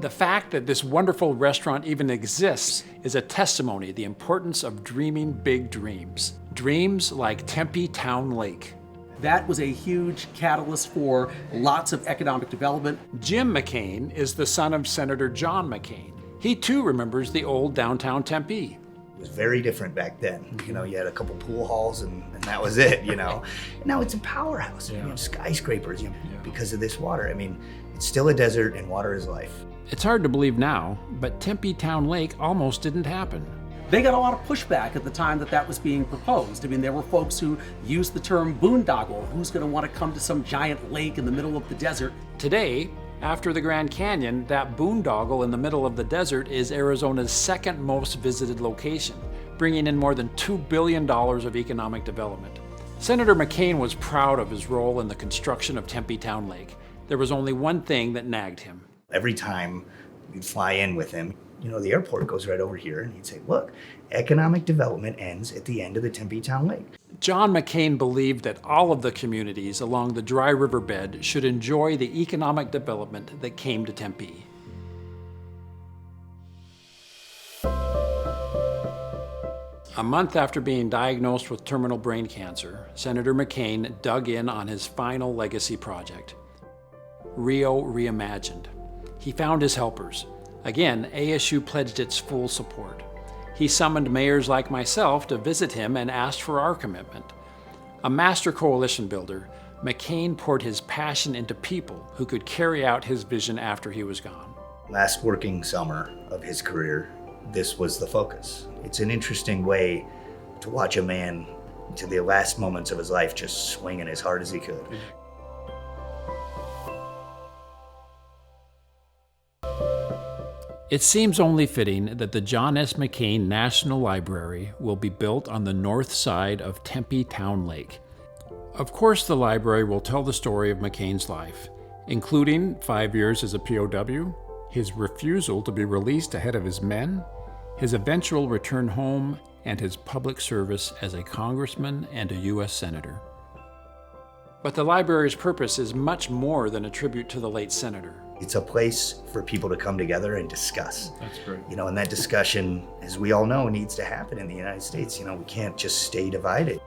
The fact that this wonderful restaurant even exists is a testimony to the importance of dreaming big dreams. Dreams like Tempe Town Lake. That was a huge catalyst for lots of economic development. Jim McCain is the son of Senator John McCain. He too remembers the old downtown Tempe. It was very different back then. You know, you had a couple pool halls and that was it, you know. Now it's a powerhouse. You know, skyscrapers, because of this water. I mean, it's still a desert and water is life. It's hard to believe now, but Tempe Town Lake almost didn't happen. They got a lot of pushback at the time that was being proposed. I mean, there were folks who used the term boondoggle. Who's going to want to come to some giant lake in the middle of the desert? Today, after the Grand Canyon, that boondoggle in the middle of the desert is Arizona's second most visited location, bringing in more than $2 billion of economic development. Senator McCain was proud of his role in the construction of Tempe Town Lake. There was only one thing that nagged him. Every time you'd fly in with him, you know, the airport goes right over here, and he'd say, look, economic development ends at the end of the Tempe Town Lake. John McCain believed that all of the communities along the dry riverbed should enjoy the economic development that came to Tempe. A month after being diagnosed with terminal brain cancer, Senator McCain dug in on his final legacy project, Rio Reimagined. He found his helpers. Again, ASU pledged its full support. He summoned mayors like myself to visit him and asked for our commitment. A master coalition builder, McCain poured his passion into people who could carry out his vision after he was gone. Last working summer of his career, this was the focus. It's an interesting way to watch a man to the last moments of his life just swinging as hard as he could. It seems only fitting that the John S. McCain National Library will be built on the north side of Tempe Town Lake. Of course, the library will tell the story of McCain's life, including 5 years as a POW, his refusal to be released ahead of his men, his eventual return home, and his public service as a congressman and a U.S. senator. But the library's purpose is much more than a tribute to the late senator. It's a place for people to come together and discuss. That's great. You know, and that discussion, as we all know, needs to happen in the United States. You know, we can't just stay divided.